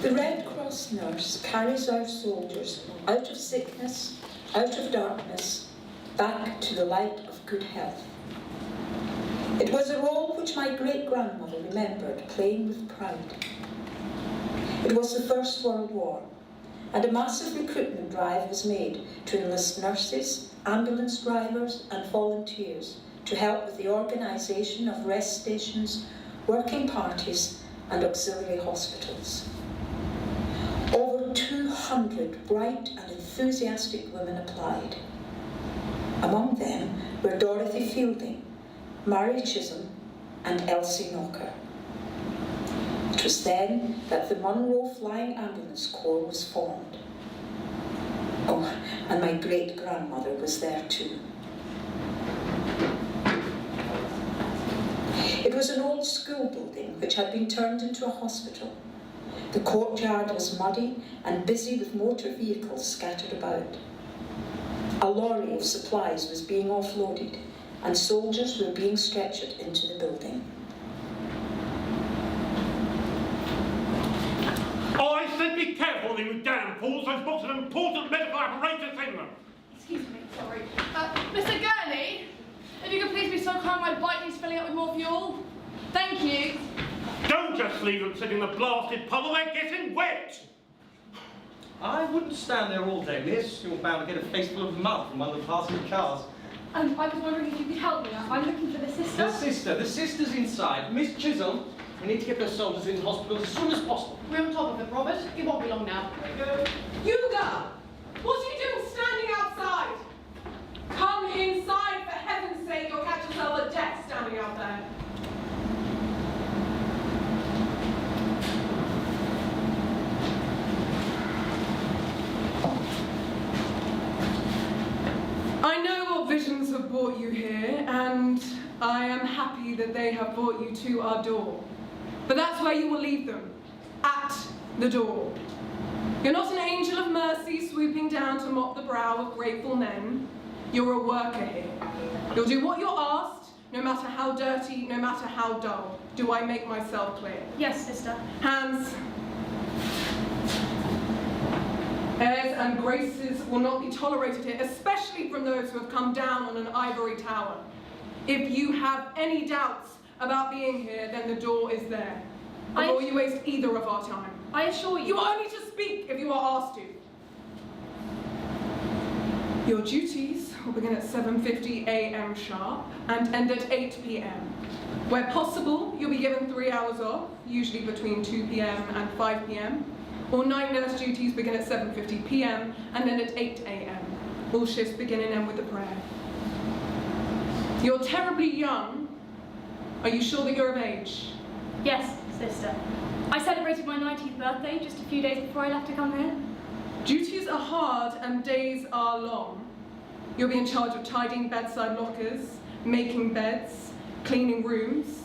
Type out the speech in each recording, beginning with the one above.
The Red Cross nurse carries our soldiers out of sickness, out of darkness, back to the light of good health. It was a role which my great-grandmother remembered playing with pride. It was the First World War, and a massive recruitment drive was made to enlist nurses, ambulance drivers and volunteers to help with the organisation of rest stations, working parties and auxiliary hospitals. Over 200 bright and enthusiastic women applied. Among them were Dorothy Feilding, Mary Chisholm and Elsie Knocker. It was then that the Munro Flying Ambulance Corps was formed. Oh, and my great-grandmother was there too. It was an old school building which had been turned into a hospital. The courtyard was muddy and busy with motor vehicles scattered about. A lorry of supplies was being offloaded and soldiers were being stretchered into the building. I said be careful with you damn fools, those books have important medical apparatus in them. Excuse me, sorry. Mr. Gurney, if you could please be so kind, my bike needs filling up with more fuel. Thank you. Don't just leave them sitting in the blasted puddle, they're getting wet. I wouldn't stand there all day, miss. You're bound to get a face full of mud from one of the passing cars. I was wondering if you could help me. I'm looking for the sister. The sister's inside. Miss Chisholm, we need to get those soldiers in hospital as soon as possible. We're on top of it, Robert. It won't be long now. Hugo! What are you doing standing outside? Come inside, for heaven's sake, you'll catch yourself a death standing out there. I know what visions have brought you here, and I am happy that they have brought you to our door. But that's where you will leave them, at the door. You're not an angel of mercy swooping down to mop the brow of grateful men. You're a worker here. You'll do what you're asked, no matter how dirty, no matter how dull. Do I make myself clear? Yes, sister. Hands. Airs and graces will not be tolerated here, especially from those who have come down on an ivory tower. If you have any doubts about being here, then the door is there. Before you waste either of our time. I assure you. You are only to speak if you are asked to. Your duties will begin at 7:50 a.m. sharp and end at 8 p.m. Where possible, you'll be given 3 hours off, usually between 2 p.m. and 5 p.m. All night nurse duties begin at 7:50 p.m. and end at 8 a.m. All shifts begin and end with a prayer. You're terribly young. Are you sure that you're of age? Yes, sister. I celebrated my 19th birthday just a few days before I left to come here. Duties are hard and days are long. You'll be in charge of tidying bedside lockers, making beds, cleaning rooms.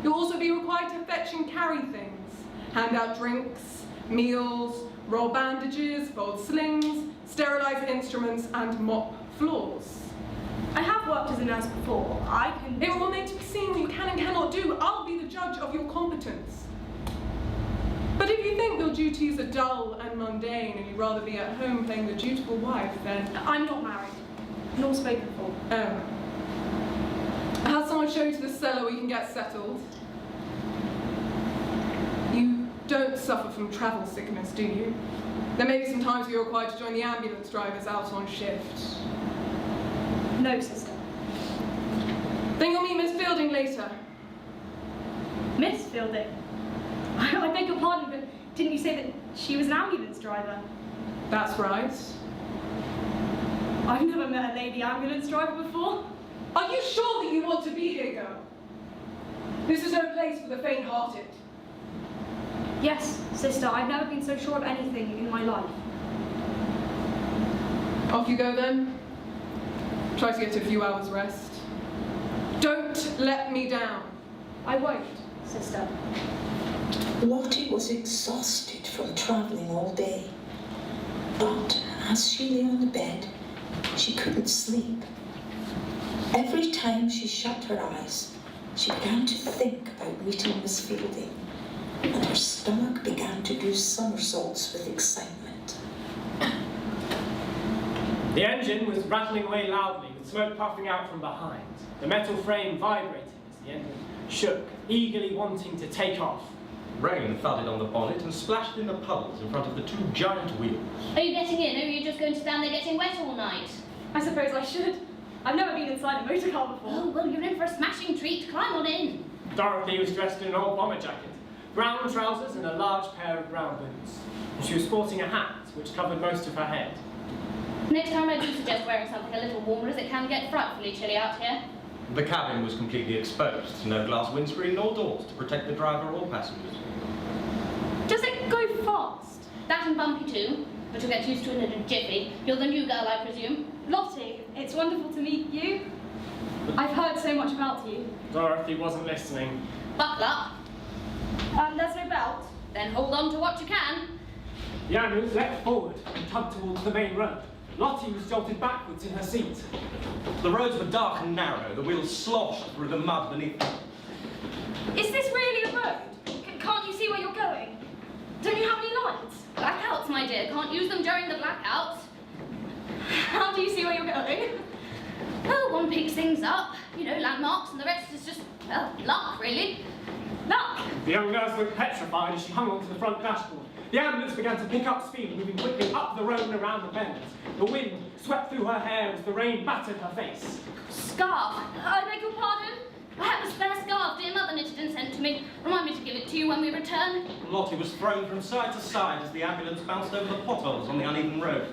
You'll also be required to fetch and carry things, hand out drinks, meals, roll bandages, fold slings, sterilise instruments and mop floors. I have worked as a nurse before. I can... It will remain to be seen what you can and cannot do. I'll be the judge of your competence. But if you think your duties are dull and mundane and you'd rather be at home playing the dutiful wife, then... I'm not married, nor spoken for. Oh. I had someone show you to the cellar where you can get settled. You don't suffer from travel sickness, do you? There may be some times you're required to join the ambulance drivers out on shift. No, sister. Then you'll meet Miss Feilding later. Miss Feilding? I beg your pardon, but didn't you say that she was an ambulance driver? That's right. I've never met a lady ambulance driver before. Are you sure that you want to be here, girl? This is no place for the faint-hearted. Yes, sister, I've never been so sure of anything in my life. Off you go then. Try to get a few hours rest. Don't let me down. I won't, sister. Lottie was exhausted from travelling all day. But as she lay on the bed, she couldn't sleep. Every time she shut her eyes, she began to think about meeting Miss Feilding and her stomach began to do somersaults with excitement. The engine was rattling away loudly, with smoke puffing out from behind. The metal frame vibrated as the engine shook, eagerly wanting to take off. Rain thudded on the bonnet and splashed in the puddles in front of the two giant wheels. Are you getting in, or are you just going to stand there getting wet all night? I suppose I should. I've never been inside a motor car before. Oh, well, you're in for a smashing treat. Climb on in. Dorothy was dressed in an old bomber jacket, brown trousers and a large pair of brown boots. And she was sporting a hat, which covered most of her head. Next time I do suggest wearing something a little warmer, as it can get frightfully chilly out here. The cabin was completely exposed, no glass windscreen nor doors to protect the driver or passengers. Does it go fast? That and bumpy too, but you'll get used to it in a jiffy. You're the new girl, I presume. Lottie, it's wonderful to meet you. I've heard so much about you. Dorothy wasn't listening. Buckle up. There's no belt. Then hold on to what you can. The ambulance leapt forward and tugged towards the main road. Lottie was jolted backwards in her seat. The roads were dark and narrow, the wheels sloshed through the mud beneath them. Is this really a road? Can't you see where you're going? Don't you have any lights? Blackouts, my dear. Can't use them during the blackouts. How do you see where you're going? Oh, one picks things up. You know, landmarks, and the rest is just, well, luck, really. Luck! The young nurse looked petrified as she hung onto the front dashboard. The ambulance began to pick up speed, moving quickly up the road and around the bends. The wind swept through her hair as the rain battered her face. Scarf. I beg your pardon? I have a spare scarf dear mother knitted and sent to me. Remind me to give it to you when we return. Lottie was thrown from side to side as the ambulance bounced over the potholes on the uneven road.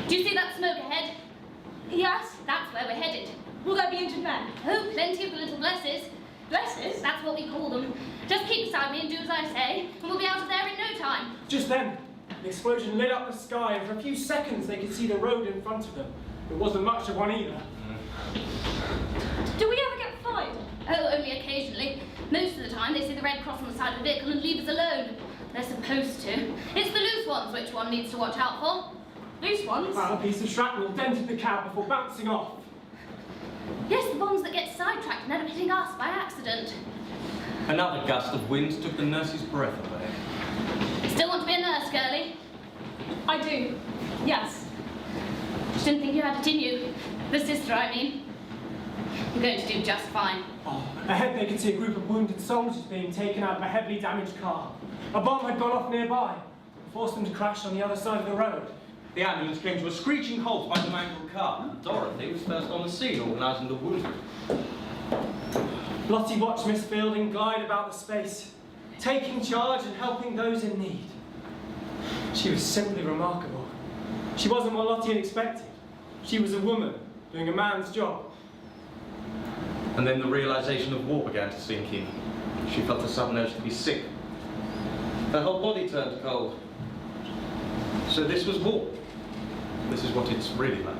Do you see that smoke ahead? Yes? That's where we're headed. Will there be injured men? Oh, plenty of the little blesses. Blesses? That's what we call them. Just keep beside me and do as I say, and we'll be out of there in no time. Just then, the explosion lit up the sky, and for a few seconds they could see the road in front of them. It wasn't much of one either. Do we ever get fined? Oh, only occasionally. Most of the time they see the red cross on the side of the vehicle and leave us alone. They're supposed to. It's the loose ones which one needs to watch out for. Loose ones? Well, a piece of shrapnel dented the cab before bouncing off. Yes, the ones that get sidetracked and end up hitting us by accident. Another gust of wind took the nurse's breath away. Still want to be a nurse, girlie? I do. Yes. Just didn't think you had it in you. The sister, I mean. You're going to do just fine. Oh, ahead they could see a group of wounded soldiers being taken out of a heavily damaged car. A bomb had gone off nearby and forced them to crash on the other side of the road. The ambulance came to a screeching halt by the mangled car. Dorothy was first on the scene, organising the wounded. Lottie watched Miss Feilding glide about the space, taking charge and helping those in need. She was simply remarkable. She wasn't what Lottie had expected. She was a woman doing a man's job. And then the realisation of war began to sink in. She felt a sudden urge to be sick. Her whole body turned cold. So this was war. This is what it's really like.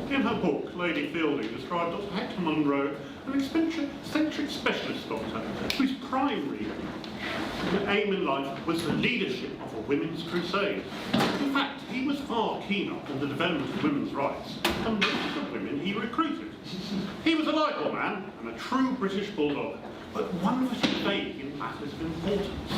In her book, Lady Feilding described Dr. Hector Munro, an eccentric specialist doctor whose primary aim in life was the leadership of a women's crusade. In fact, he was far keener on the development of women's rights than most of the women he recruited. He was a likable man and a true British bulldog, but wonderfully vague in matters of importance.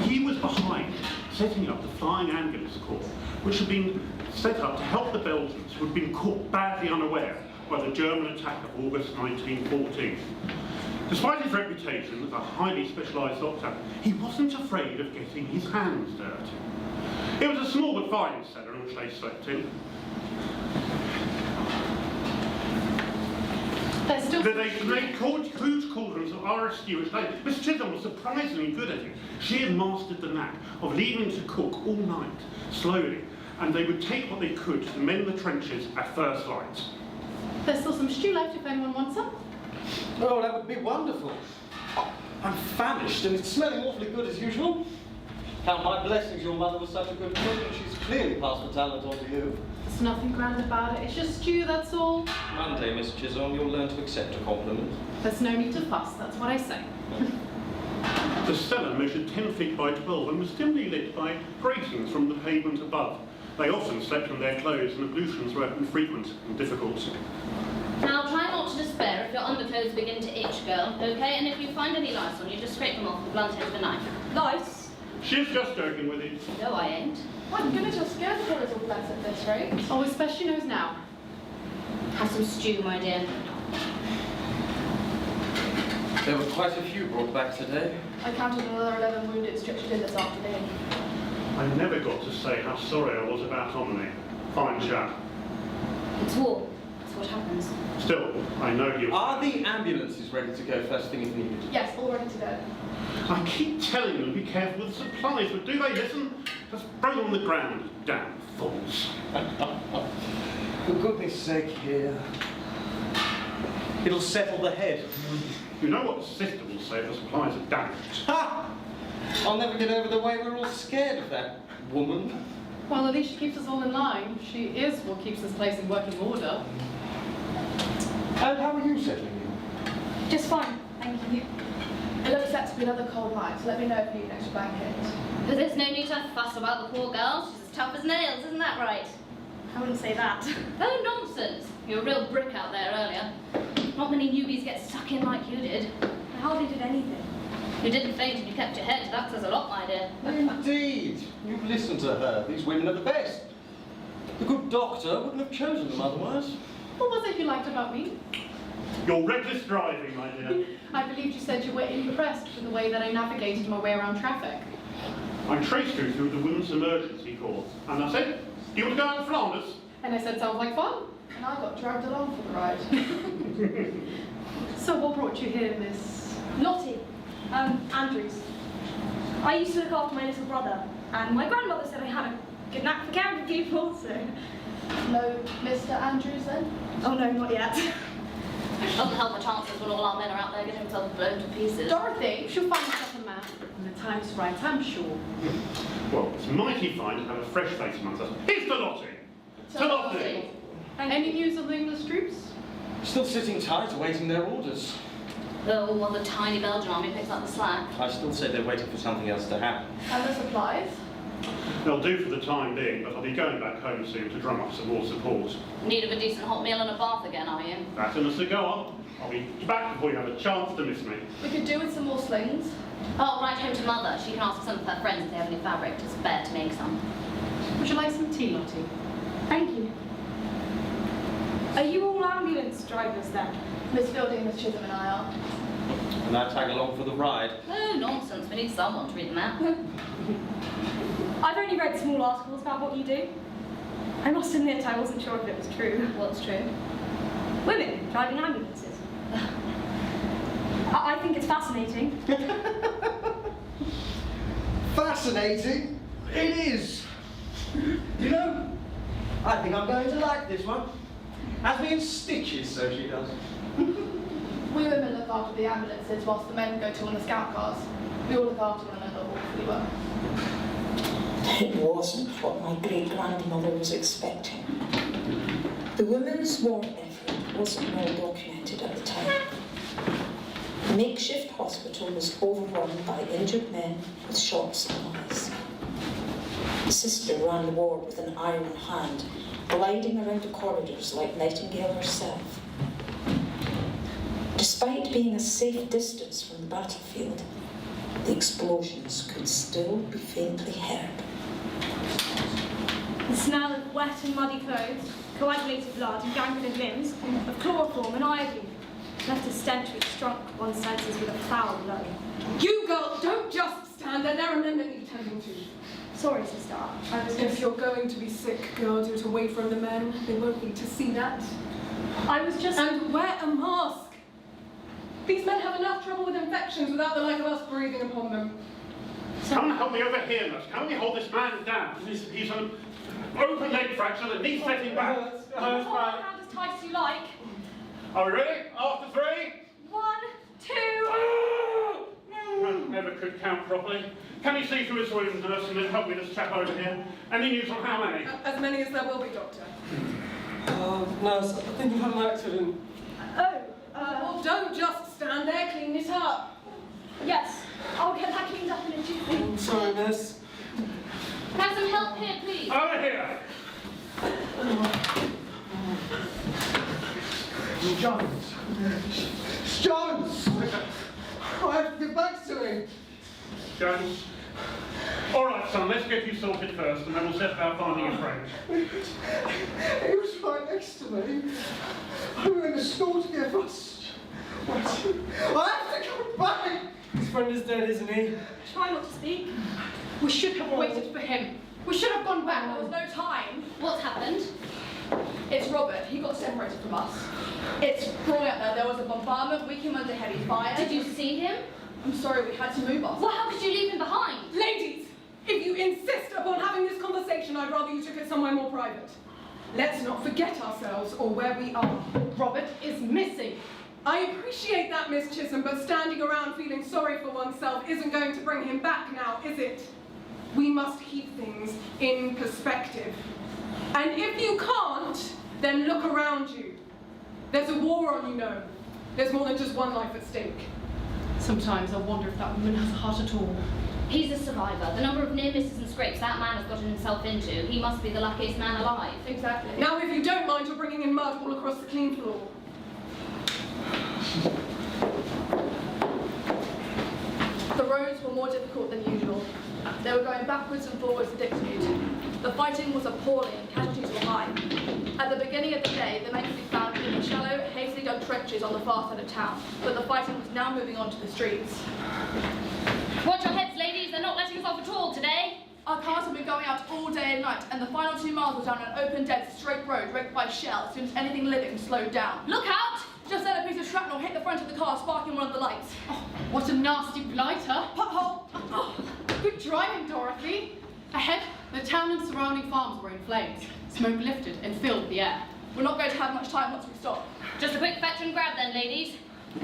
He was behind setting up the Flying Ambulance Corps, which had been set up to help the Belgians who had been caught badly unaware by the German attack of August 1914. Despite his reputation as a highly specialised doctor, he wasn't afraid of getting his hands dirty. It was a small but fine cellar in which they slept in. They made huge cauldrons of RSU each day. Miss Chisholm was surprisingly good at it. She had mastered the knack of leaving to cook all night, slowly, and they would take what they could to mend the trenches at first light. There's still some stew left if anyone wants some. Oh, that would be wonderful. I'm famished and it's smelling awfully good as usual. Count my blessings your mother was such a good cook and she's clearly passed the talent on to you. There's nothing grand about it. It's just stew, that's all. Monday, Miss Chisholm, you'll learn to accept a compliment. There's no need to fuss, that's what I say. The cellar measured 10 feet by 12 and was dimly lit by gratings from the pavement above. They often slept in their clothes and ablutions were infrequent and difficult. Now try not to despair if your underclothes begin to itch, girl, okay? And if you find any lice on you, just scrape them off with the blunt edge of a knife. Lice? She's just joking with you. No, I ain't. I'm gonna just scare the poor little Bless at this rate. Oh, especially knows now. Have some stew, my dear. There were quite a few brought back today. I counted another 11 wounded stretchered in this afternoon. I never got to say how sorry I was about Omni. Fine chap. It's war. That's what happens. Still, I know you. Are the ambulances ready to go first thing if needed? Yes, all ready to go. I keep telling them to be careful with supplies, but do they listen? Just throw them on the ground, damn fools. For goodness sake, here. It'll settle the head. You know what the sister will say if the supplies are damaged. Ha! I'll never get over the way we're all scared of that woman. Well, at least she keeps us all in line. She is what keeps this place in working order. And how are you settling in? Just fine, thank you. It looks set to be another cold night, so let me know if you need an extra blanket. But there's no need to fuss about the poor girl. She's as tough as nails, isn't that right? I wouldn't say that. Oh, nonsense. You were a real brick out there earlier. Not many newbies get stuck in like you did. I hardly did anything. You didn't faint and you kept your head. That says a lot, my dear. Indeed. You've listened to her. These women are the best. The good doctor wouldn't have chosen them otherwise. What was it you liked about me? You're reckless driving, my dear. I believed you said you were impressed with the way that I navigated my way around traffic. I traced you through the Women's Emergency Corps, and I said, do you want to go out to Flanders? And I said, sounds like fun. And I got dragged along for the ride. So what brought you here, Miss? Lottie, Andrews. I used to look after my little brother, and my grandmother said I had a good knack for Camden people, so... No, Mr. Andrews then? Oh no, not yet. Doesn't help the chances when all our men are out there getting themselves blown to pieces. Dorothy, she'll find herself a man. When the time's right, I'm sure. Well, it's mighty fine to have a fresh face amongst us. Here's to Lottie! To Lottie! Any news of the English troops? Still sitting tight, awaiting their orders. Oh, well, the tiny Belgian army picks up the slack. I still say they're waiting for something else to happen. And the supplies? They'll do for the time being, but I'll be going back home soon to drum up some more support. Need of a decent hot meal and a bath again, are you? That and a cigar. I'll be back before you have a chance to miss me. We could do with some more slings. Oh, write home to Mother. She can ask some of her friends if they have any fabric to spare to make some. Would you like some tea, Lottie? Thank you. Are you all ambulance drivers then? Miss Feilding, Miss Chisholm and I are. And I tag along for the ride. Oh, nonsense. We need someone to read them out. I've only read small articles about what you do. I must admit I wasn't sure if it was true. What's true? Women driving ambulances. I think it's fascinating. Fascinating? It is! You know, I think I'm going to like this one. Has me in stitches, so she does. We women look after the ambulances whilst the men go to on the scout cars. We all look after one another awfully well. It wasn't what my great-grandmother was expecting. The women's war effort wasn't well documented at the time. The makeshift hospital was overrun by injured men with short supplies. The sister ran the ward with an iron hand, gliding around the corridors like Nightingale herself. Despite being a safe distance from the battlefield, the explosions could still be faintly heard. The smell of wet and muddy clothes, coagulated blood and gangrenous limbs, of chloroform and iodine, left a stench which struck one's senses with a foul blow. You girls, don't just stand there. There are men that need tending to. Sorry, sister. I was If just... you're going to be sick, girl, do it away from the men. They won't need to see that. I was just... And wear a mask. These men have enough trouble with infections without the like of us breathing upon them. Come and help me over here, nurse. Can we hold this man down? He's an open leg fracture that needs setting back. Hold your hand as tight as you like. Are we ready? After 3. 1, 2... I never could count properly. Can you see through his wound, nurse, and then help me this chap over here? Any news on how many? As many as there will be, Doctor. Nurse, I think you've had an accident. Well, don't just stand there, clean it up. Yes, I'll get that cleaned up in a jiffy. I'm sorry, miss. Can I have some help here, please? Over here! Jones! Jones! I have to get back to him! Jones. All right, son, let's get you sorted first, and then we'll set about finding a friend. He was right next to me. We were in the school together. I have to come back! His friend is dead, isn't he? Try not to speak. We should have waited for him. We should have gone back. There was no time. What's happened? It's Robert. He got separated from us. It's brought out there was a bombardment. We came under heavy fire. Did you see him? I'm sorry, we had to move us. Well, how could you leave him behind? Ladies, if you insist upon having this conversation, I'd rather you took it somewhere more private. Let's not forget ourselves or where we are. Robert is missing. I appreciate that, Miss Chisholm, but standing around feeling sorry for oneself isn't going to bring him back now, is it? We must keep things in perspective. And if you can't, then look around you. There's a war on, you know. There's more than just one life at stake. Sometimes I wonder if that woman has a heart at all. He's a survivor. The number of near misses and scrapes that man has gotten himself into, he must be the luckiest man alive. Exactly. Now, if you don't mind, you're bringing in mud all across the clean floor. The roads were more difficult than usual. They were going backwards and forwards addicted. The fighting was appalling and casualties were high. At the beginning of the day, the men could be found in the shallow, hastily dug trenches on the far side of town, but the fighting was now moving on to the streets. Watch your heads, ladies. They're not letting us off at all today. Our cars have been going out all day and night, and the final 2 miles were down an open, dead, straight road wrecked by shell as soon as anything living slowed down. Look out! Just then a piece of shrapnel hit the front of the car, sparking one of the lights. Oh, what a nasty blighter. Pothole! Oh, good driving, Dorothy. Ahead, the town and surrounding farms were in flames. Smoke lifted and filled the air. We're not going to have much time once we stop. Just a quick fetch and grab then, ladies.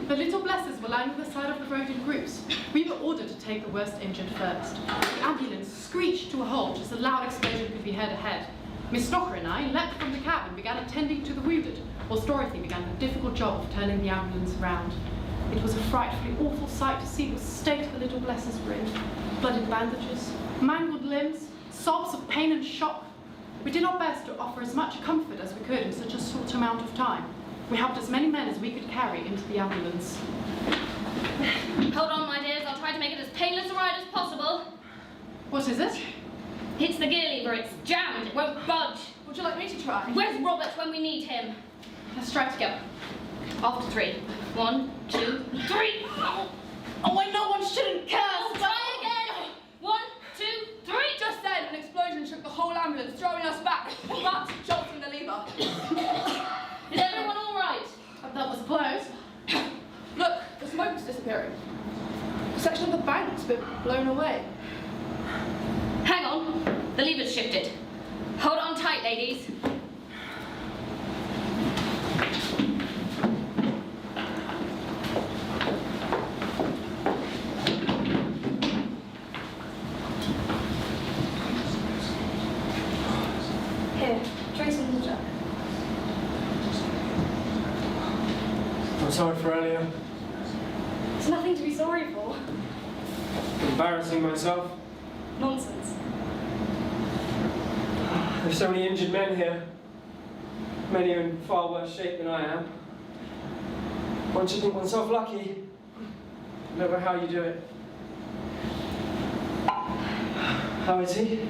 The little Blesses were lying on the side of the road in groups. We were ordered to take the worst injured first. The ambulance screeched to a halt as a loud explosion could be heard ahead. Miss Stocker and I leapt from the cab and began attending to the wounded, whilst Dorothy began the difficult job of turning the ambulance round. It was a frightfully awful sight to see the state the little Blesses were in. Blooded bandages, mangled limbs, sobs of pain and shock. We did our best to offer as much comfort as we could in such a short amount of time. We helped as many men as we could carry into the ambulance. Hold on, my dears. I'll try to make it as painless a ride as possible. What is it? It's the gear lever. It's jammed. It won't budge. Would you like me to try? Where's Robert when we need him? Let's try together. After 3. 1, 2, 3. Oh, I know one shouldn't curse. Try again. 1, 2, 3. Just then, an explosion shook the whole ambulance, throwing us back, but jolting the lever. Is everyone all right? That was close. Look, the smoke is disappearing. A section of the bank's been blown away. Hang on. The lever's shifted. Hold on tight, ladies. Here, drink some water. I'm sorry for earlier. There's nothing to be sorry for. Embarrassing myself. Nonsense. There's so many injured men here. Many are in far worse shape than I am. One should think oneself lucky. No matter how you do it. How is he?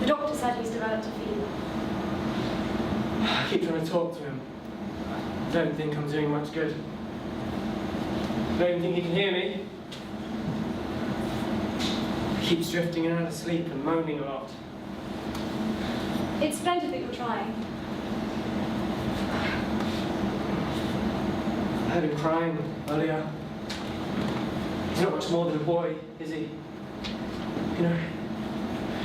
The doctor said he's developed a fever. I keep trying to talk to him. I don't think I'm doing much good. I don't even think he can hear me. He keeps drifting in and out of sleep and moaning a lot. It's splendid that you're trying. I heard him crying earlier. He's not much more than a boy, is he? You know,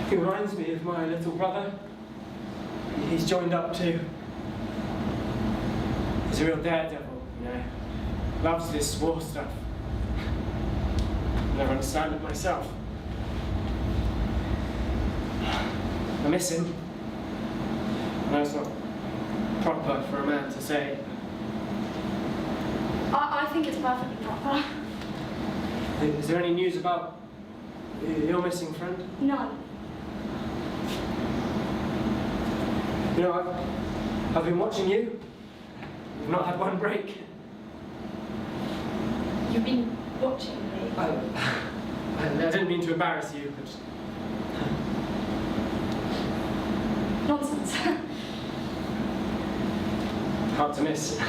he reminds me of my little brother. He's joined up too. He's a real daredevil, you know. Loves this war stuff. Never understand it myself. I miss him. I know it's not proper for a man to say. I think it's perfectly proper. Is there any news about You're missing, friend? None. You know, I've been watching you. You've not had one break. You've been watching me. I didn't mean to embarrass you, but... Nonsense. Hard to miss.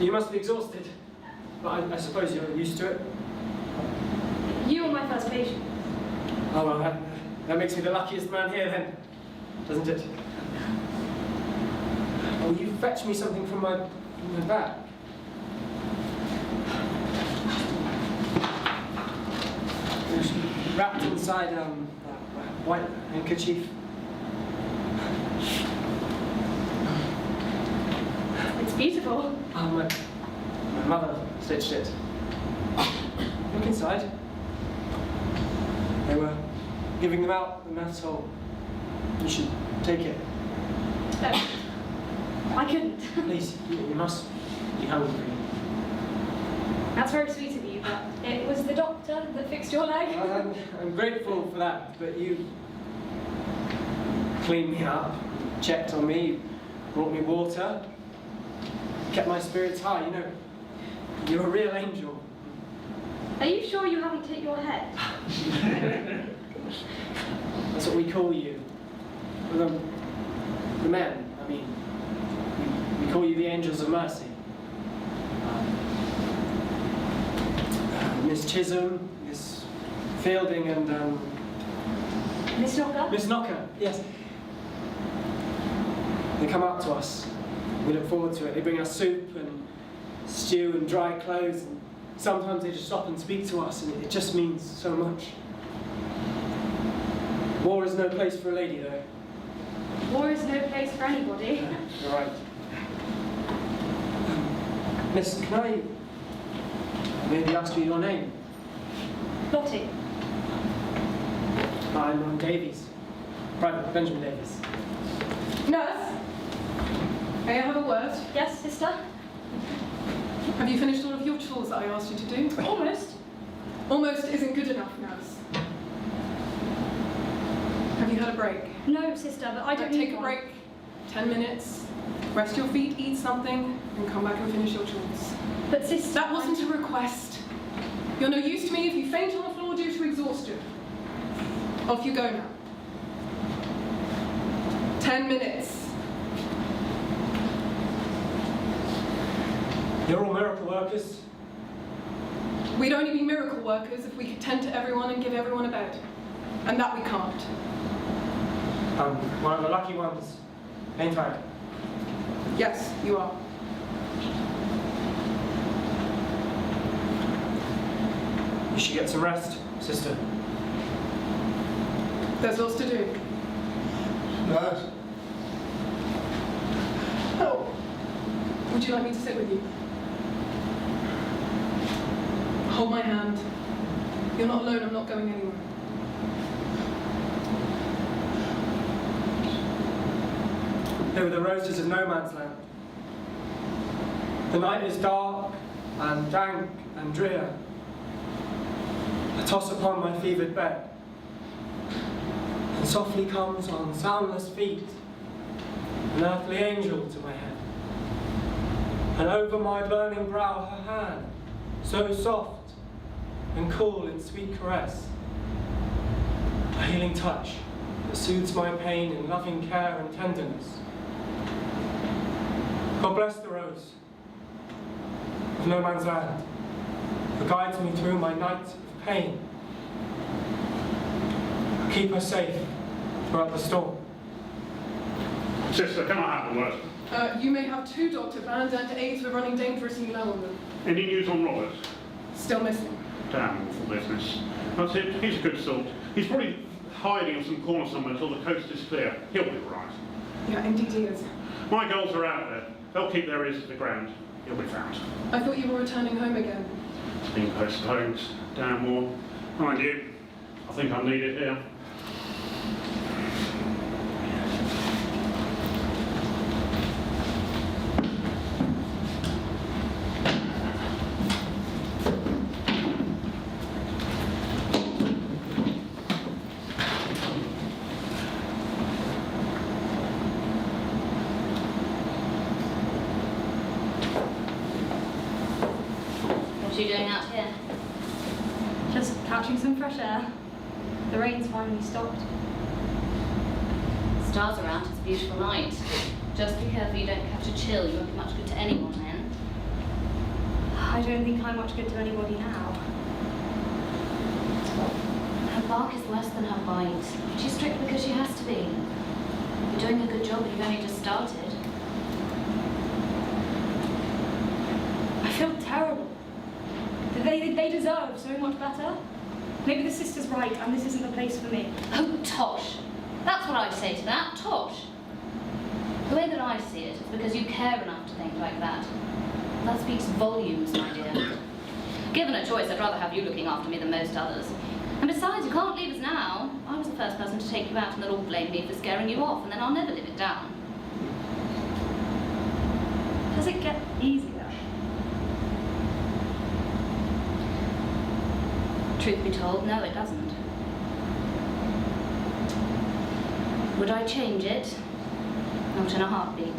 You must be exhausted. But I suppose you're used to it. You were my first patient. Oh, well, that makes me the luckiest man here, then, doesn't it? Oh, you fetch me something from my bag. It's wrapped inside a white handkerchief. It's beautiful. Oh, my mother stitched it. Look inside. They were giving them out the mess hall. You should take it. Oh, I couldn't. Please, you must be hungry. That's very sweet of you, but it was the doctor that fixed your leg. I'm grateful for that, but you cleaned me up, checked on me, brought me water, kept my spirits high. You know, you're a real angel. Are you sure you haven't hit your head? That's what we call you. The men, I mean. We call you the angels of mercy. Miss Chisholm, Miss Feilding, and Miss Knocker? Miss Knocker, yes. They come up to us. We look forward to it. They bring us soup and stew and dry clothes. And sometimes they just stop and speak to us, and it just means so much. War is no place for a lady, though. War is no place for anybody. You're right. Miss, can I maybe ask you your name? Lottie. I'm Davies. Private Benjamin Davies. Nurse, may I have a word? Yes, sister? Have you finished all of your chores that I asked you to do? Almost. Almost isn't good enough, nurse. Have you had a break? No, sister, but I don't need Take a one. break, 10 minutes, rest your feet, eat something, and come back and finish your chores. But sister... That wasn't a request. You're no use to me if you faint on the floor due to exhaustion. Off you go now. 10 minutes. You're all miracle workers. We'd only be miracle workers if we could tend to everyone and give everyone a bed. And that we can't. I'm one of the lucky ones, ain't I? Yes, you are. You should get some rest, sister. There's lots to do. Nurse. Oh. Would you like me to sit with you? Hold my hand. You're not alone, I'm not going anywhere. They were the roses of no man's land. The night is dark and dank and drear. I toss upon my fevered bed, and softly comes on soundless feet an earthly angel to my head. And over my burning brow her hand, so soft and cool in sweet caress, a healing touch that soothes my pain in loving care and tenderness. God bless the rose of no man's land, who guides me through my night of pain. Keep her safe throughout the storm. Sister, can I have a word? You may have two, Dr. Van, and aides were running dangerously low on them. Any news on Robert? Still missing. Damn awful business. That's it, he's a good sort. He's probably hiding in some corner somewhere until the coast is clear. He'll be all right. Yeah, indeed he is. My girls are out there. They'll keep their ears to the ground. He'll be found. I thought you were returning home again. It's been postponed. Damn war. Mind you, I think I'm needed here. What are you doing out here? Just catching some fresh air. The rain's finally stopped. Stars are out, it's a beautiful night. Just be careful you don't catch a chill. You won't be much good to anyone then. I don't think I'm much good to anybody now. Her bark is worse than her bite. She's strict because she has to be. You're doing a good job, but you've only just started. I feel terrible. They deserve so much better. Maybe the sister's right, and this isn't the place for me. Oh, tosh. That's what I say to that, tosh. The way that I see it is because you care enough to think like that. That speaks volumes, my dear. Given a choice, I'd rather have you looking after me than most others. And besides, you can't leave us now. I was the first person to take you out and they'll all blame me for scaring you off, and then I'll never live it down. Does it get easier? Truth be told, no, it doesn't. Would I change it? Not in a heartbeat.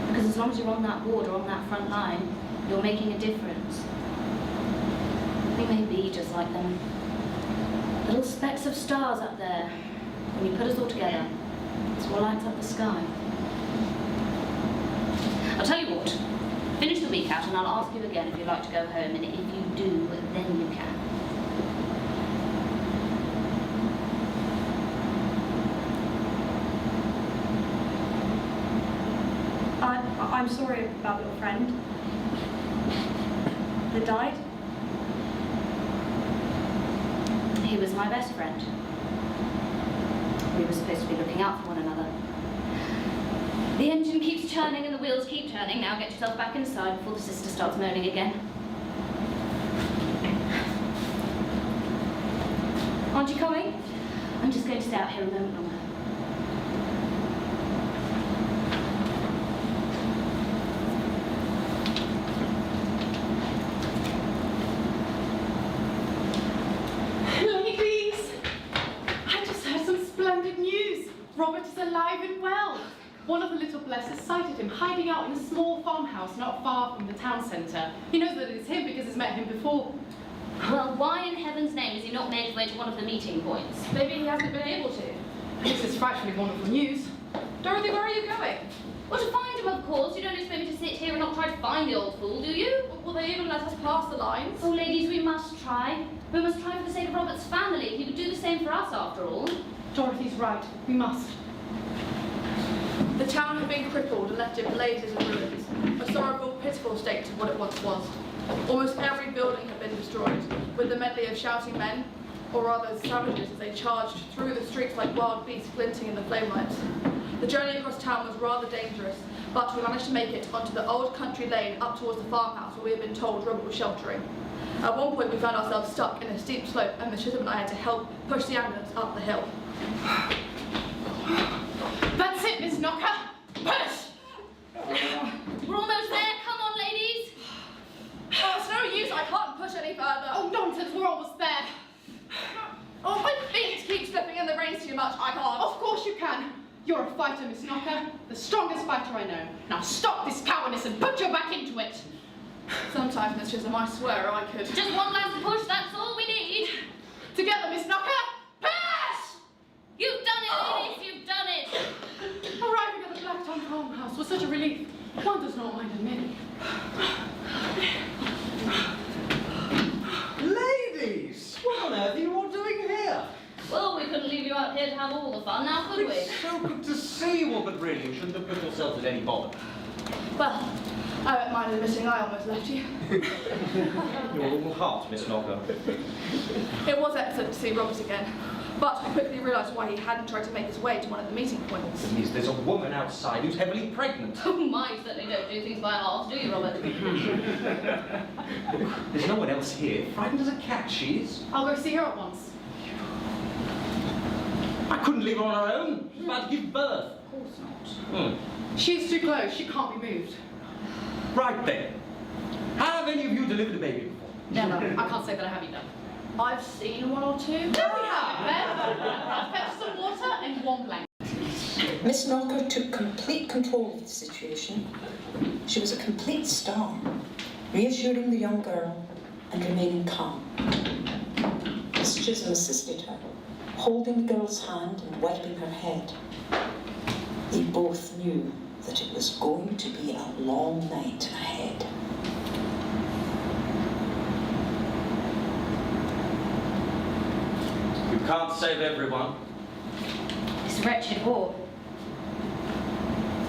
Because as long as you're on that ward or on that front line, you're making a difference. We may be just like them. Little specks of stars up there. When you put us all together, it's what lights up the sky. I'll tell you what. Finish the week out and I'll ask you again if you'd like to go home, and if you do, then you can. I'm sorry about your friend. That died? He was my best friend. We were supposed to be looking out for one another. The engine keeps churning and the wheels keep turning. Now get yourself back inside before the sister starts moaning again. Aren't you coming? I'm just going to stay out here a moment longer. Ladies! I just heard some splendid news. Robert is alive and well. One of the little Blesses sighted him hiding out in a small farmhouse not far from the town centre. He knows that it's him because he's met him before. Well, why in heaven's name has he not made his way to one of the meeting points? Maybe he hasn't been able to. This is frightfully wonderful news. Dorothy, where are you going? Well, to find him, of course. You don't expect me to sit here and not try to find the old fool, do you? Will they even let us pass the lines? Oh, ladies, we must try. We must try for the sake of Robert's family. He would do the same for us, after all. Dorothy's right. We must. The town had been crippled and left in blazes and ruins. A sorrowful, pitiful state to what it once was. Almost every building had been destroyed, with the medley of shouting men, or rather savages, as they charged through the streets like wild beasts glinting in the flame lights. The journey across town was rather dangerous, but we managed to make it onto the old country lane up towards the farmhouse where we had been told Robert was sheltering. At one point we found ourselves stuck in a steep slope, and Miss Chisholm and I had to help push the ambulance up the hill. That's it, Miss Knocker. Push! We're almost there. Come on, ladies. Oh, it's no use, I can't push any further. Oh, nonsense, we're almost there. Oh, my feet keep slipping in the rains too much, I can't. Of course you can. You're a fighter, Miss Knocker. The strongest fighter I know. Now stop this cowardice and put your back into it. Sometimes, Miss Chisholm, I swear I could. Just one last push, that's all we need. Together, Miss Knocker. Push! You've done it, ladies, you've done it. Arriving at the Blacktown farmhouse was such a relief. One does not mind admitting. Ladies! What on earth are you all doing here? Well, we couldn't leave you out here to have all the fun, now could we? It's so good to see you all, but really you shouldn't have put yourselves at any bother. Well, I don't mind admitting I almost left you. You're all heart, Miss Knocker. It was excellent to see Robert again, but I quickly realised why he hadn't tried to make his way to one of the meeting points. Please, there's a woman outside who's heavily pregnant. Oh my, you certainly don't do things by halves, do you, Robert? There's no one else here. Frightened as a cat, she is. I'll go see her at once. I couldn't leave her on her own. She's about to give birth. Of course not. She's too close. She can't be moved. Right then. Have any of you delivered a baby before? Never. I can't say that I have either. I've seen one or two. There we have it, then. I'll fetch some water and one blanket. Miss Knocker took complete control of the situation. She was a complete star. reassuring the young girl and remaining calm. Miss Chisholm assisted her, holding the girl's hand and wiping her head. They both knew that it was going to be a long night ahead. You can't save everyone. This wretched war.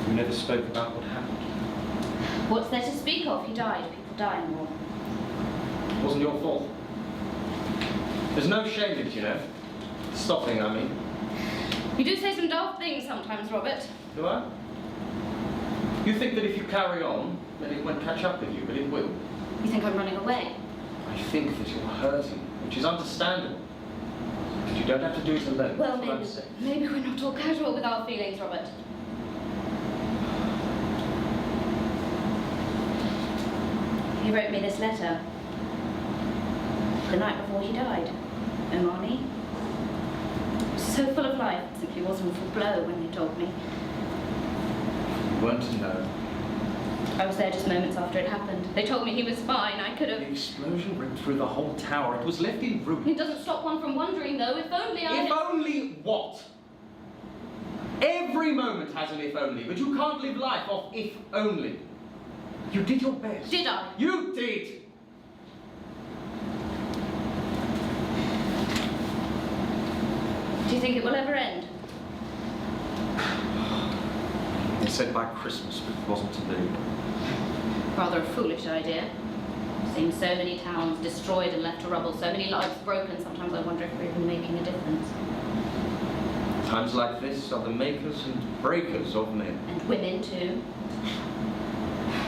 You never spoke about what happened. What's there to speak of? He died. People die in war. It wasn't your fault. There's no shame in it, you know. Stopping, I mean. You do say some daft things sometimes, Robert. Do I? You think that if you carry on, then it won't catch up with you, but it will. You think I'm running away? I think that you're hurting, which is understandable. But you don't have to do it alone. Well, That's what I'm saying. maybe we're not all casual with our feelings, Robert. He wrote me this letter the night before he died. Omani. So full of life, it simply wasn't a full blow when they told me. You weren't to know. I was there just moments after it happened. They told me he was fine. I could have... The explosion ripped through the whole tower. It was left in ruins. It doesn't stop one from wondering, though. If only I... If only what? Every moment has an if only, but you can't live life off if only. You did your best. Did I? You did! Do you think it will ever end? They said by Christmas, but it wasn't to be. Rather a foolish idea. Seeing so many towns destroyed and left to rubble, so many lives broken, sometimes I wonder if we're even making a difference. Times like this are the makers and breakers of men. And women too.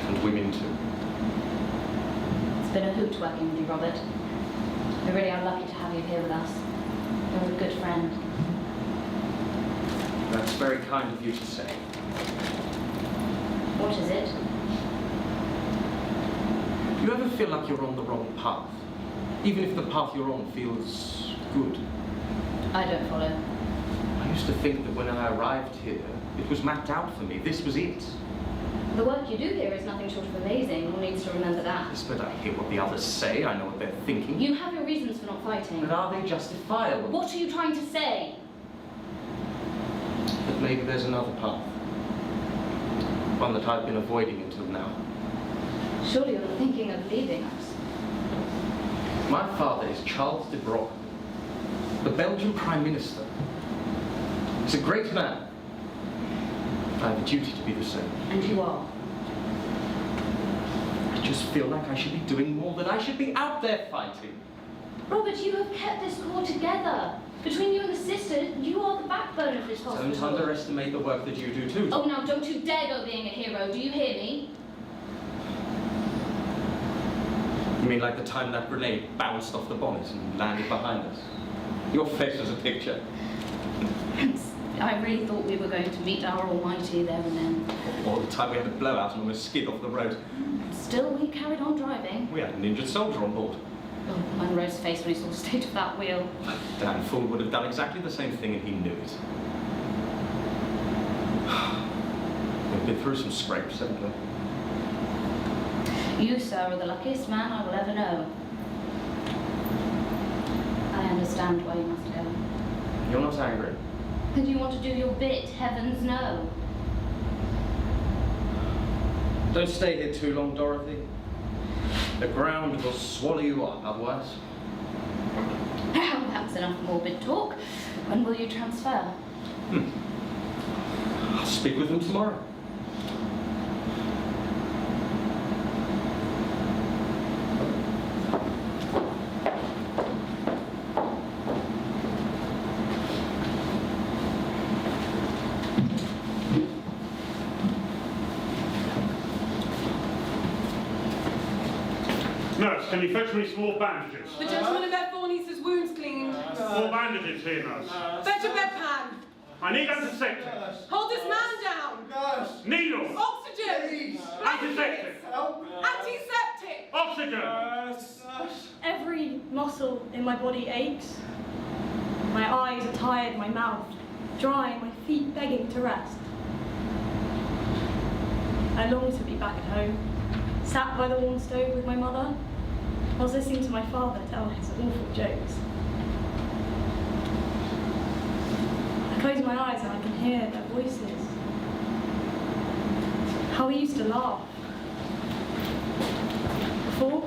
And women too. It's been a hoot working with you, Robert. We really are lucky to have you here with us. You're a good friend. That's very kind of you to say. What is it? Do you ever feel like you're on the wrong path? Even if the path you're on feels good? I don't follow. I used to think that when I arrived here, it was mapped out for me. This was it. The work you do here is nothing short of amazing. One needs to remember that. Yes, but I hear what the others say. I know what they're thinking. You have your reasons for not fighting. But are they justifiable? What are you trying to say? But maybe there's another path. One that I've been avoiding until now. Surely you're not thinking of leaving us. My father is Charles de Brock, the Belgian Prime Minister. He's a great man. I have a duty to be the same. And you are. I just feel like I should be doing more, that I should be out there fighting. Robert, you have kept this corps together. Between you and the sister, you are the backbone of this hospital. Don't underestimate the work that you do too. Oh, now don't you dare go being a hero. Do you hear me? You mean like the time that grenade bounced off the bonnet and landed behind us? Your face was a picture. I really thought we were going to meet our almighty there and then. Or the time we had a blowout and almost skid off the road. Still, we carried on driving. We had an injured soldier on board. Oh, Munro's face when he saw the state of that wheel. Dan Fool would have done exactly the same thing and he knew it. We've been through some scrapes, haven't we? You, sir, are the luckiest man I will ever know. I understand why you must go. You're not angry. And you want to do your bit, heavens no. Don't stay here too long, Dorothy. The ground will swallow you up otherwise. Well, that's enough morbid talk. When will you transfer? I'll speak with them tomorrow. Nurse, can you fetch me some more bandages? The gentleman in bed four needs his wounds cleaned. More bandages here, nurse. Fetch a bedpan. I need antiseptic. Hold this man down. Needles. Oxygen. Antiseptic. Antiseptic. Oxygen. Every muscle in my body aches. My eyes are tired, my mouth dry, my feet begging to rest. I long to be back at home, sat by the warm stove with my mother. I was listening to my father tell his awful jokes. I close my eyes and I can hear their voices. How we used to laugh. Before,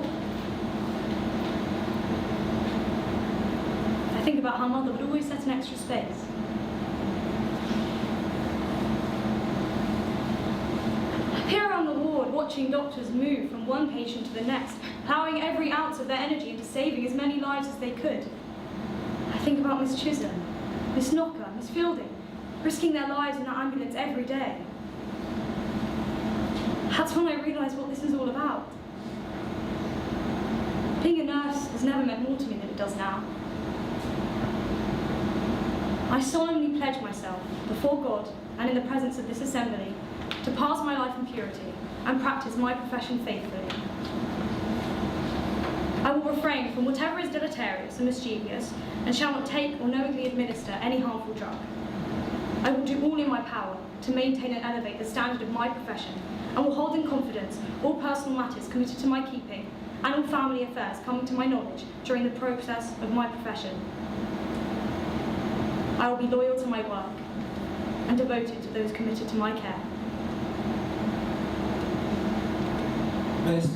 I think about how Mother would always set an extra space. I peer around the ward, watching doctors move from one patient to the next, plowing every ounce of their energy into saving as many lives as they could. I think about Miss Chisholm, Miss Knocker, Miss Feilding, risking their lives in that ambulance every day. That's when I realised what this is all about. Being a nurse has never meant more to me than it does now. I solemnly pledge myself, before God and in the presence of this assembly, to pass my life in purity and practice my profession faithfully. I will refrain from whatever is deleterious and mischievous, and shall not take or knowingly administer any harmful drug. I will do all in my power to maintain and elevate the standard of my profession, and will hold in confidence all personal matters committed to my keeping, and all family affairs coming to my knowledge during the process of my profession. I will be loyal to my work and devoted to those committed to my care. Miss.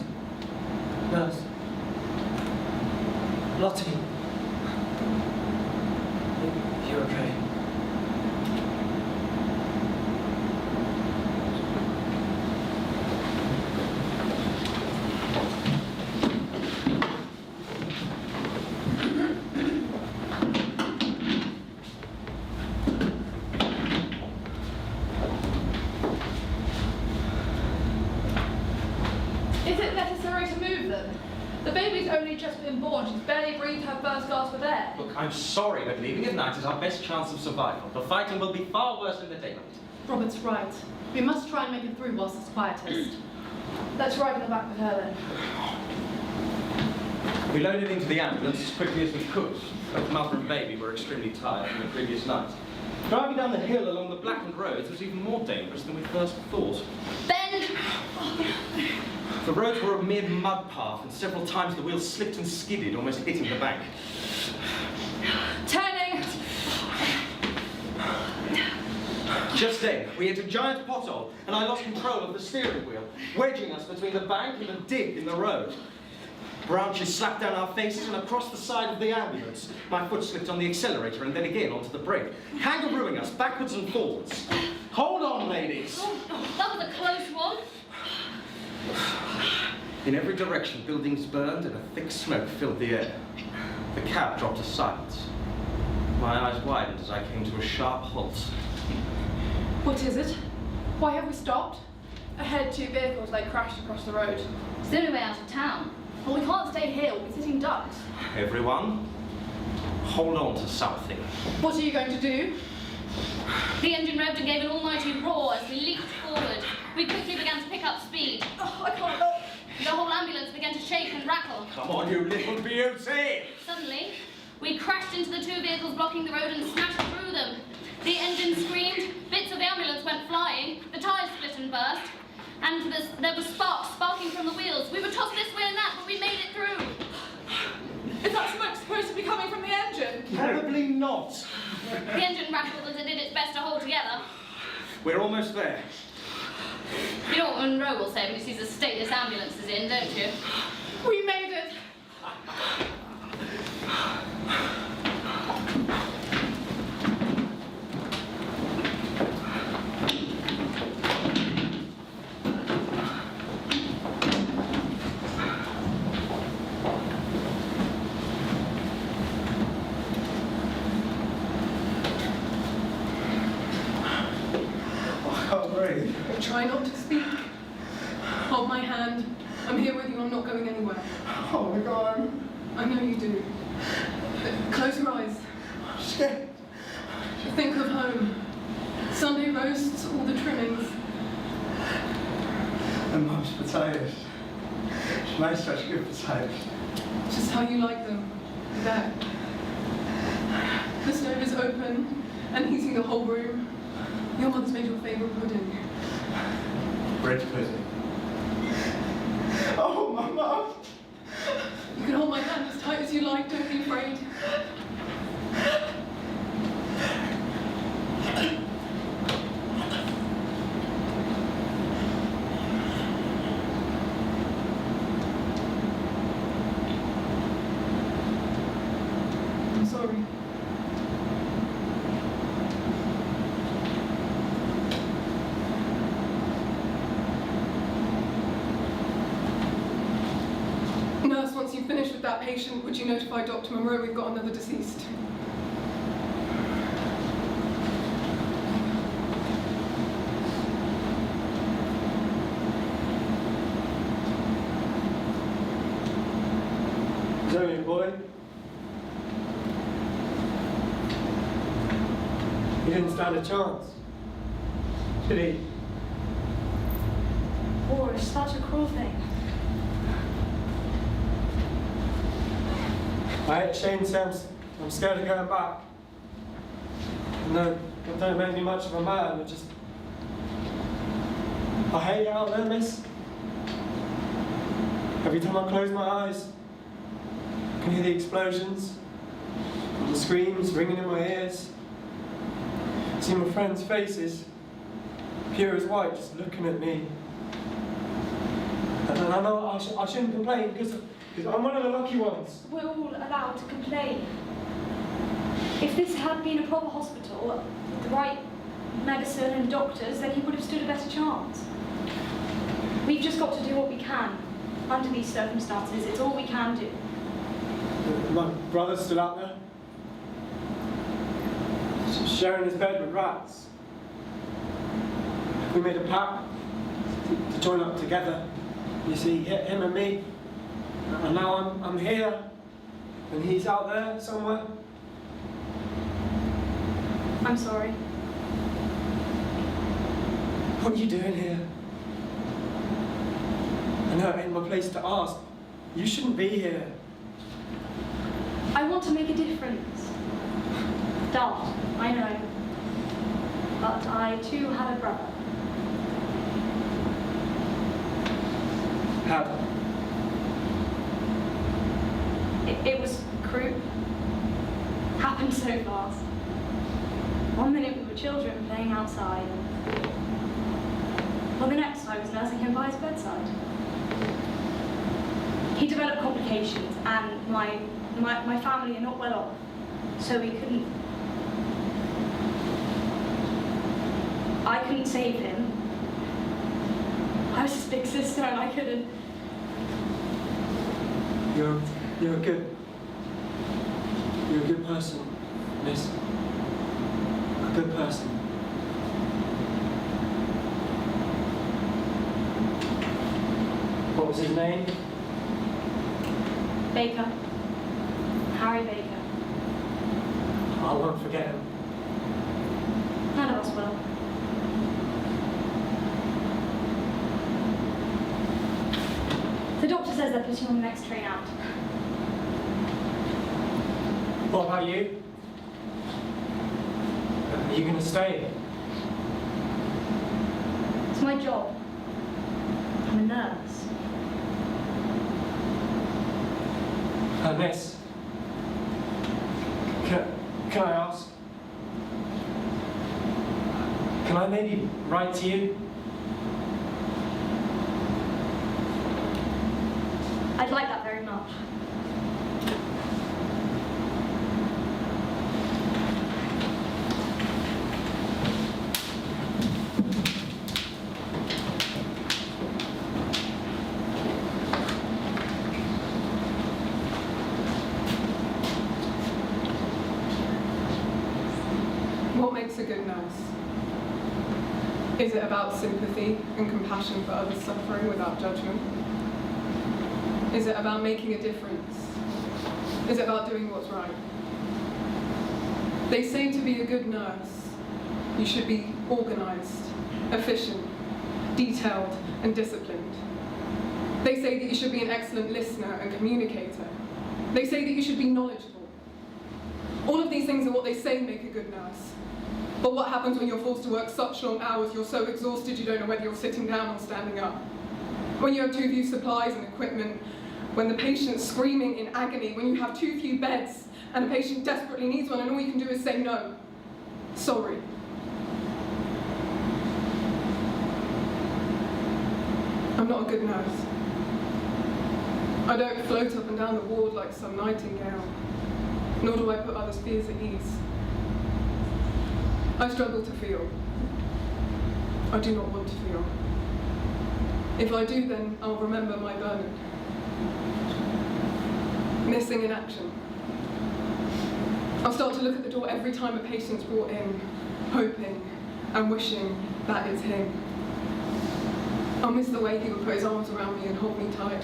Nurse. Lottie. You're okay. Is it necessary to move them? The baby's only just been born. She's barely breathed her first gasp of air. Look, I'm sorry, but leaving at night is our best chance of survival. The fighting will be far worse in the daylight. Robert's right. We must try and make it through whilst it's quietest. Let's ride in the back with her then. We loaded into the ambulance as quickly as we could. Both mother and baby were extremely tired from the previous night. Driving down the hill along the blackened roads was even more dangerous than we first thought. Bend! The roads were a mere mud path, and several times the wheels slipped and skidded, almost hitting the bank. Turning! Just then, we hit a giant pothole, and I lost control of the steering wheel, wedging us between the bank and the dig in the road. Branches slapped down our faces and across the side of the ambulance. My foot slipped on the accelerator and then again onto the brake, kangarooing us backwards and forwards. Hold on, ladies! Oh, that was a close one. In every direction, buildings burned and a thick smoke filled the air. The cab dropped to silence. My eyes widened as I came to a sharp halt. What is it? Why have we stopped? Ahead, two vehicles lay crashed across the road. It's the only way out of town. Well, we can't stay here. We'll be sitting ducks. Everyone, hold on to something. What are you going to do? The engine revved and gave an almighty roar as we leaped forward. We quickly began to pick up speed. Oh, I can't look. The whole ambulance began to shake and rattle. Come on, you little beauty! Suddenly, we crashed into the two vehicles blocking the road and smashed through them. The engine screamed, bits of the ambulance went flying, the tyres split and burst, and there were sparks sparking from the wheels. We were tossed this way and that, but we made it through. Is that smoke supposed to be coming from the engine? Probably not. The engine rattled as it did its best to hold together. We're almost there. You know what Munro will say when he sees the state this ambulance is in, don't you? We made it. Try not to speak. Hold my hand. I'm here with you. I'm not going anywhere. Oh my God, I know you do. Close your eyes. I'm scared. Think of home. Sunday roasts, all the trimmings. And Mum's potatoes. She made such good potatoes. Just how you like them. There. The stove is open and heating the whole room. Your mother's made your favourite pudding. Bread pudding. that patient, would you notify Dr. Munro we've got another deceased? He's only a boy. He didn't stand a chance, did he? War is such a cruel thing. I ain't ashamed to say I'm scared of going back. No, that don't make me much of a man, but just... I hate it out there, miss. Every time I close my eyes, I can hear the explosions, and the screams ringing in my ears. See my friends' faces, pure as white, just looking at me. And I know I shouldn't complain because I'm one of the lucky ones. We're all allowed to complain. If this had been a proper hospital, with the right medicine and doctors, then he would have stood a better chance. We've just got to do what we can under these circumstances. It's all we can do. My brother's still out there, sharing his bed with rats. We made a pact to join up together. You see, him and me. And now I'm here, and he's out there somewhere. I'm sorry. What are you doing here? I know it ain't my place to ask. You shouldn't be here. I want to make a difference. Daft, I know. But I too had a brother. Had. It was crude. Happened so fast. One minute we were children playing outside. Well, the next I was nursing him by his bedside. He developed complications, and my family are not well off, so I couldn't save him. I was his big sister, and I couldn't. You're a good person, miss. A good person. What was his name? Baker. Harry Baker. I won't forget him. None of us will. The doctor says they're putting on the next train out. What about you? Are you going to stay? It's my job. I'm a nurse. Miss, can I ask? Can I maybe write to you? I'd like that very much. What makes a good nurse? Is it about sympathy and compassion for others suffering without judgment? Is it about making a difference? Is it about doing what's right? They say to be a good nurse, you should be organised, efficient, detailed and disciplined. They say that you should be an excellent listener and communicator. They say that you should be knowledgeable. All of these things are what they say make a good nurse. But what happens when you're forced to work such long hours, you're so exhausted you don't know whether you're sitting down or standing up? When you have too few supplies and equipment, when the patient's screaming in agony, when you have too few beds and the patient desperately needs one and all you can do is say no. Sorry. I'm not a good nurse. I don't float up and down the ward like some nightingale, nor do I put others' fears at ease. I struggle to feel. I do not want to feel. If I do, then I'll remember my burden. missing in action. I'll start to look at the door every time a patient's brought in, hoping and wishing that it's him. I'll miss the way he would put his arms around me and hold me tight.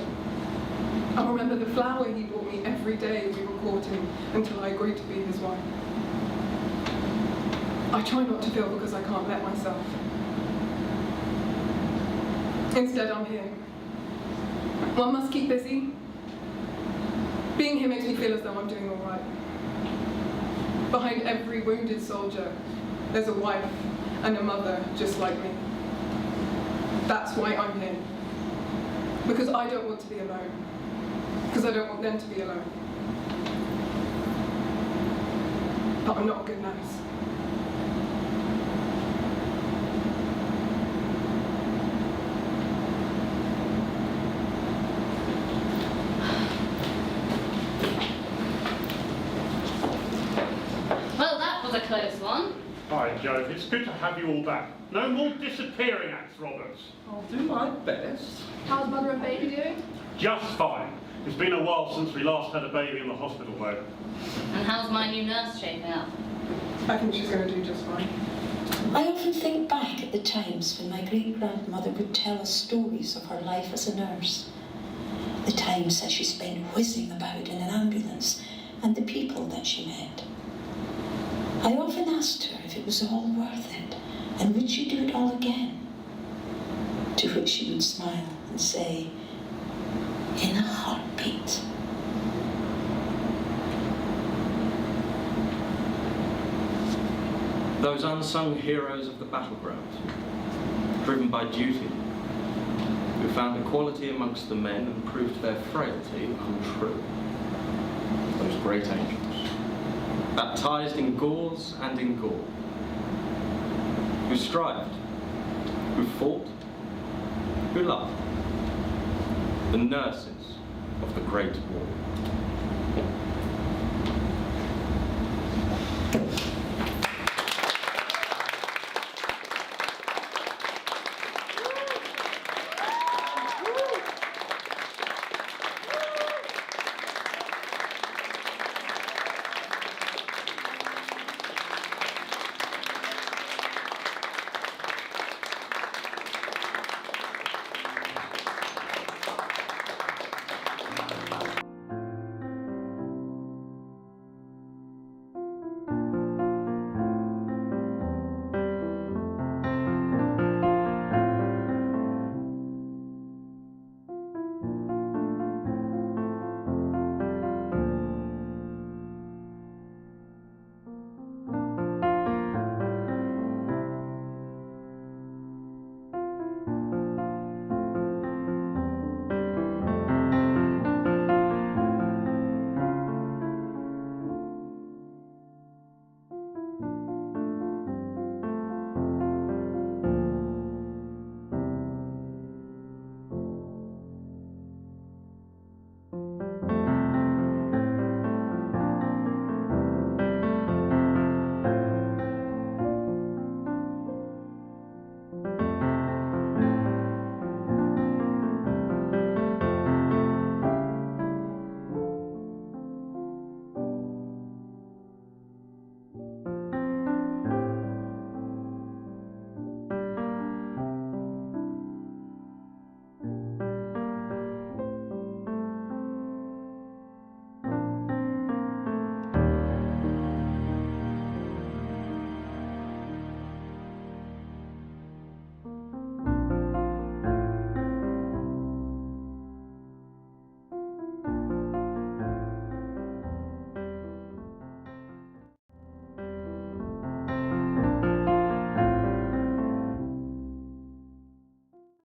I'll remember the flower he brought me every day we were courting until I agreed to be his wife. I try not to feel because I can't let myself. Instead, I'm here. One must keep busy. Being here makes me feel as though I'm doing all right. Behind every wounded soldier, there's a wife and a mother just like me. That's why I'm here. Because I don't want to be alone. Because I don't want them to be alone. But I'm not a good nurse. Well, that was a close one. Hi, Joe. It's good to have you all back. No more disappearing acts, Roberts. I'll do my best. How's mother and baby doing? Just fine. It's been a while since we last had a baby in the hospital, though. And how's my new nurse shaping up? I think she's going to do just fine. I often think back at the times when my great-grandmother would tell us stories of her life as a nurse. The times that she spent whizzing about in an ambulance and the people that she met. I often asked her if it was all worth it and would she do it all again? To which she would smile and say, in a heartbeat. Those unsung heroes of the battleground, driven by duty, who found equality amongst the men and proved their frailty untrue. Those great angels, baptized in gauze and in gore, who strived, who fought, who loved, the nurses of the Great War.